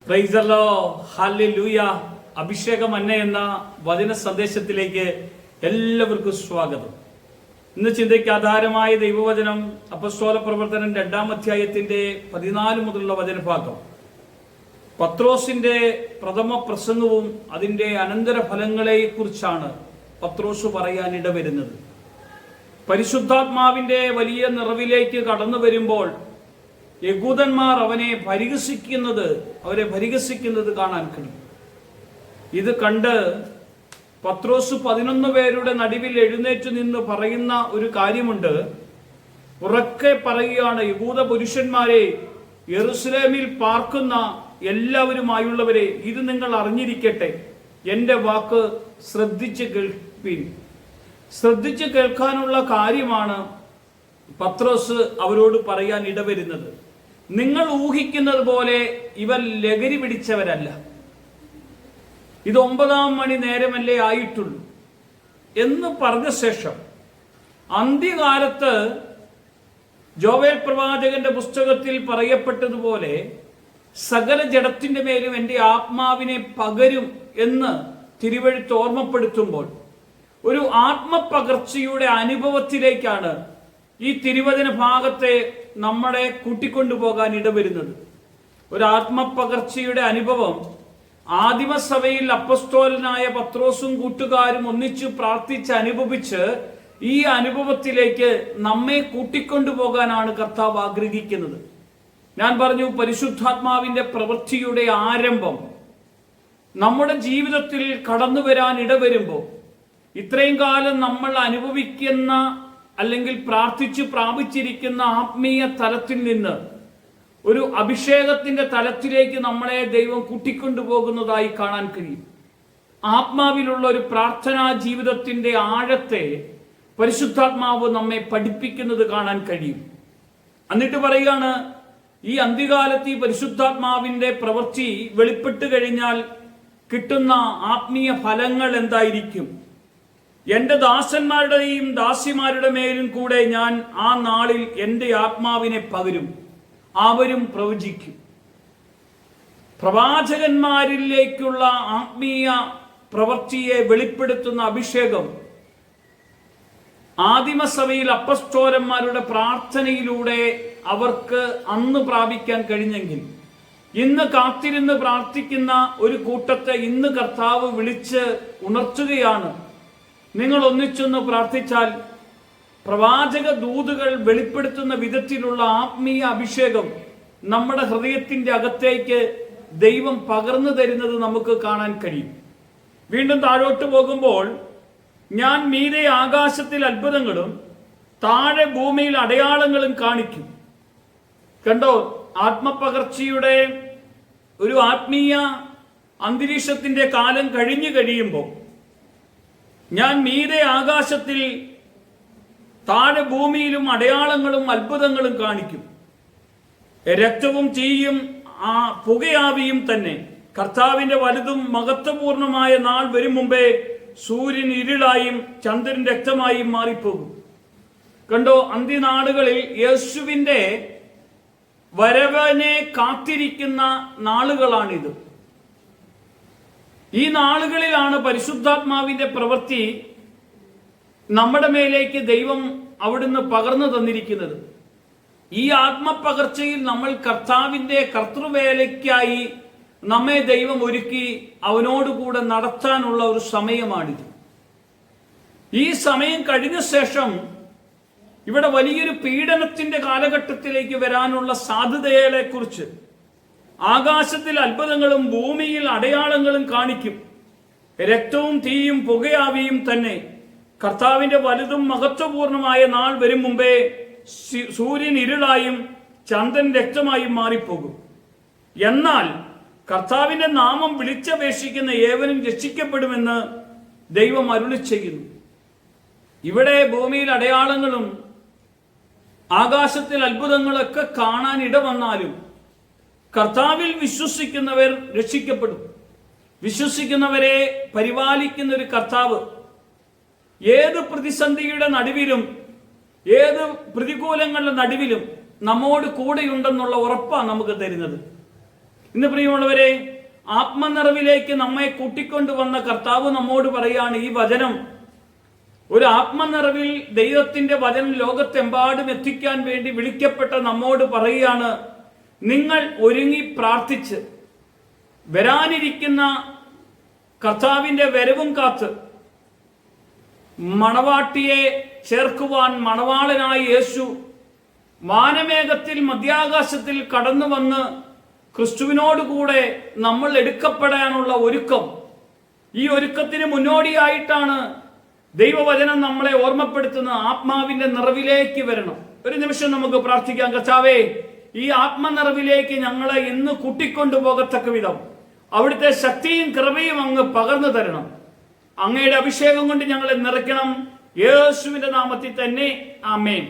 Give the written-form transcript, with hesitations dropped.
Praise the Lord, hallelujah. അഭിഷേകം അന്ന എന്ന വചന സന്ദേശത്തിലേക്ക് എല്ലാവർക്കും സ്വാഗതം. ഇന്ന് ചിന്തയ്ക്ക് ആധാരമായ ദൈവവചനം അപ്പസ്തോല പ്രവർത്തനം 2-ാം അധ്യായത്തിന്റെ 14 മുതലുള്ള വചനഭാഗം. പത്രോസിന്റെ പ്രഥമ പ്രസംഗവും അതിന്റെ അനന്തര ഫലങ്ങളെ കുറിച്ചാണ് പത്രോസ് പറയാൻ ഇടവരുന്നത്. പരിശുദ്ധാത്മാവിന്റെ വലിയ നിറവിലേക്ക് കടന്നു വരുമ്പോൾ യഹൂദന്മാർ അവരെ പരിഹസിക്കുന്നത് കാണാൻ കഴിയും. ഇത് കണ്ട് പത്രോസ് 11 പേരുടെ നടുവിൽ എഴുന്നേറ്റ് നിന്ന് പറയുന്ന ഒരു കാര്യമുണ്ട്. ഉറക്കെ പറയുകയാണ്, യഹൂദ പുരുഷന്മാരെ, യെരുശലേമിൽ പാർക്കുന്ന എല്ലാവരുമായുള്ളവരെ, ഇത് നിങ്ങൾ അറിഞ്ഞിരിക്കട്ടെ. എൻ്റെ വാക്ക് ശ്രദ്ധിച്ച് കേൾപ്പീൻ. ശ്രദ്ധിച്ച് കേൾക്കാനുള്ള കാര്യമാണ് പത്രോസ് അവരോട് പറയാൻ ഇടവരുന്നത്. നിങ്ങൾ ഊഹിക്കുന്നത് പോലെ ഇവർ ലഹരി പിടിച്ചവരല്ല. ഇത് 9-ാം മണി നേരമല്ലേ ആയിട്ടുള്ളൂ എന്ന് പറഞ്ഞ ശേഷം അന്ത്യകാലത്ത് ജോവേൽ പ്രവാചകന്റെ പുസ്തകത്തിൽ പറയപ്പെട്ടതുപോലെ സകല ജഡത്തിന്റെ മേലും എൻ്റെ ആത്മാവിനെ പകരും എന്ന് തിരുവെഴുത്ത് ഓർമ്മപ്പെടുത്തുമ്പോൾ ഒരു ആത്മപകർച്ചയുടെ അനുഭവത്തിലേക്കാണ് ഈ തിരുവചന ഭാഗത്തെ നമ്മളെ കൂട്ടിക്കൊണ്ടുപോകാൻ ഇടവരുന്നത്. ഒരു ആത്മപകർച്ചയുടെ അനുഭവം ആദിമസഭയിൽ അപ്പസ്തോലനായ പത്രോസും കൂട്ടുകാരും ഒന്നിച്ചു പ്രാർത്ഥിച്ച് അനുഭവിച്ച് ഈ അനുഭവത്തിലേക്ക് നമ്മെ കൂട്ടിക്കൊണ്ടുപോകാനാണ് കർത്താവ് ആഗ്രഹിക്കുന്നത്. ഞാൻ പറഞ്ഞു, പരിശുദ്ധാത്മാവിന്റെ പ്രവൃത്തിയുടെ ആരംഭം നമ്മുടെ ജീവിതത്തിൽ കടന്നു വരാൻ ഇടവരുമ്പോൾ ഇത്രയും കാലം നമ്മൾ അനുഭവിക്കുന്ന അല്ലെങ്കിൽ പ്രാർത്ഥിച്ചു പ്രാപിച്ചിരിക്കുന്ന ആത്മീയ തലത്തിൽ നിന്ന് ഒരു അഭിഷേകത്തിന്റെ തലത്തിലേക്ക് നമ്മളെ ദൈവം കൂട്ടിക്കൊണ്ടുപോകുന്നതായി കാണാൻ കഴിയും. ആത്മാവിലുള്ള ഒരു പ്രാർത്ഥനാ ജീവിതത്തിന്റെ ആഴത്തെ പരിശുദ്ധാത്മാവ് നമ്മെ പഠിപ്പിക്കുന്നത് കാണാൻ കഴിയും. എന്നിട്ട് പറയുകയാണ്, ഈ അന്ത്യകാലത്ത് ഈ പരിശുദ്ധാത്മാവിന്റെ പ്രവൃത്തി വെളിപ്പെട്ട് കഴിഞ്ഞാൽ കിട്ടുന്ന ആത്മീയ ഫലങ്ങൾ എന്തായിരിക്കും? എൻ്റെ ദാസന്മാരുടെയും ദാസിമാരുടെ മേലും കൂടെ ഞാൻ ആ നാളിൽ എൻ്റെ ആത്മാവിനെ പകരും, അവരും പ്രവചിക്കും. പ്രവാചകന്മാരിലേക്കുള്ള ആത്മീയ പ്രവൃത്തിയെ വെളിപ്പെടുത്തുന്ന അഭിഷേകം ആദിമസഭയിൽ അപ്പസ്തോലന്മാരുടെ പ്രാർത്ഥനയിലൂടെ അവർക്ക് അന്ന് പ്രാപിക്കാൻ കഴിഞ്ഞെങ്കിൽ ഇന്ന് കാത്തിരുന്ന് പ്രാർത്ഥിക്കുന്ന ഒരു കൂട്ടത്തെ ഇന്ന് കർത്താവ് വിളിച്ച് ഉണർത്തുകയാണ്. നിങ്ങൾ ഒന്നിച്ചൊന്ന് പ്രാർത്ഥിച്ചാൽ പ്രവാചക ദൂതുകൾ വെളിപ്പെടുത്തുന്ന വിധത്തിലുള്ള ആത്മീയ അഭിഷേകം നമ്മുടെ ഹൃദയത്തിന്റെ അകത്തേക്ക് ദൈവം പകർന്നു തരുന്നത് നമുക്ക് കാണാൻ കഴിയും. വീണ്ടും താഴോട്ട് പോകുമ്പോൾ, ഞാൻ മീതെ ആകാശത്തിൽ അത്ഭുതങ്ങളും താഴെ ഭൂമിയിൽ അടയാളങ്ങളും കാണിക്കും. കണ്ടോ, ആത്മപകർച്ചയുടെ ഒരു ആത്മീയ അന്തരീക്ഷത്തിന്റെ കാലം കഴിഞ്ഞു കഴിയുമ്പോൾ ഞാൻ മീതെ ആകാശത്തിൽ താഴെ ഭൂമിയിലും അടയാളങ്ങളും അത്ഭുതങ്ങളും കാണിക്കും. രക്തവും തീയും പുകയാവിയും തന്നെ. കർത്താവിന്റെ വലുതും മഹത്വപൂർണമായ നാൾ വരും മുമ്പേ സൂര്യൻ ഇരുളായും ചന്ദ്രൻ രക്തമായും മാറിപ്പോകും. കണ്ടോ, അന്ത്യനാളുകളിൽ യേശുവിന്റെ വരവനെ കാത്തിരിക്കുന്ന നാളുകളാണിത്. ഈ നാളുകളിലാണ് പരിശുദ്ധാത്മാവിന്റെ പ്രവൃത്തി നമ്മുടെ മേലേക്ക് ദൈവം അവിടുന്ന് പകർന്നു തന്നിരിക്കുന്നത്. ഈ ആത്മപകർച്ചയിൽ നമ്മൾ കർത്താവിന്റെ കർത്തൃവേലയ്ക്കായി നമ്മെ ദൈവം ഒരുക്കി അവനോടുകൂടെ നടത്താനുള്ള ഒരു സമയമാണിത്. ഈ സമയം കഴിഞ്ഞ ശേഷം ഇവിടെ വലിയൊരു പീഡനത്തിന്റെ കാലഘട്ടത്തിലേക്ക് വരാനുള്ള സാധ്യതകളെ കുറിച്ച് ആകാശത്തിൽ അത്ഭുതങ്ങളും ഭൂമിയിൽ അടയാളങ്ങളും കാണിക്കും. രക്തവും തീയും പുകയാവിയും തന്നെ. കർത്താവിന്റെ വലുതും മഹത്വപൂർണമായ നാൾ വരും മുമ്പേ സൂര്യൻ ഇരുളായും ചന്ദ്രൻ രക്തമായും മാറിപ്പോകും. എന്നാൽ കർത്താവിന്റെ നാമം വിളിച്ചപേക്ഷിക്കുന്ന ഏവനും രക്ഷിക്കപ്പെടുമെന്ന് ദൈവം അരുളി ചെയ്യുന്നു. ഇവിടെ ഭൂമിയിൽ അടയാളങ്ങളും ആകാശത്തിൽ അത്ഭുതങ്ങളൊക്കെ കാണാൻ ഇടവന്നാലും കർത്താവിൽ വിശ്വസിക്കുന്നവർ രക്ഷിക്കപ്പെടും. വിശ്വസിക്കുന്നവരെ പരിപാലിക്കുന്ന ഒരു കർത്താവ് ഏത് പ്രതിസന്ധിയുടെ നടുവിലും ഏത് പ്രതികൂലങ്ങളുടെ നടുവിലും നമ്മോട് കൂടെയുണ്ടെന്നുള്ള ഉറപ്പാണ് നമുക്ക് തരുന്നത്. ഇന്ന് പ്രിയമുള്ളവരെ, ആത്മനിറവിലേക്ക് നമ്മെ കൂട്ടിക്കൊണ്ടുവന്ന കർത്താവ് നമ്മോട് പറയാണ് ഈ വചനം. ഒരു ആത്മനിറവിൽ ദൈവത്തിന്റെ വചനം ലോകത്തെമ്പാടും എത്തിക്കാൻ വേണ്ടി വിളിക്കപ്പെട്ട നമ്മോട് പറയുകയാണ്, നിങ്ങൾ ഒരുങ്ങി പ്രാർത്ഥിച്ച് വരാനിരിക്കുന്ന കർത്താവിന്റെ വരവും കാത്ത് മണവാട്ടിയെ ചേർക്കുവാൻ മണവാളനായ യേശു വാനമേഘത്തിൽ മധ്യാകാശത്തിൽ കടന്നു വന്ന് ക്രിസ്തുവിനോടുകൂടെ നമ്മൾ എടുക്കപ്പെടാനുള്ള ഒരുക്കം. ഈ ഒരുക്കത്തിന് മുന്നോടിയായിട്ടാണ് ദൈവവചനം നമ്മളെ ഓർമ്മപ്പെടുത്തുന്ന ആത്മാവിന്റെ നിറവിലേക്ക് വരണം. ഒരു നിമിഷം നമുക്ക് പ്രാർത്ഥിക്കാം. കർത്താവേ, ഈ ആത്മനിറവിലേക്ക് ഞങ്ങളെ ഇന്ന് കൂട്ടിക്കൊണ്ടുപോകത്തക്ക വിധം അവിടുത്തെ ശക്തിയും കൃപയും അങ്ങ് പകർന്നു തരണം. അങ്ങയുടെ അഭിഷേകം കൊണ്ട് ഞങ്ങളെ നിറയ്ക്കണം. യേശുവിന്റെ നാമത്തിൽ തന്നെ ആമേൻ.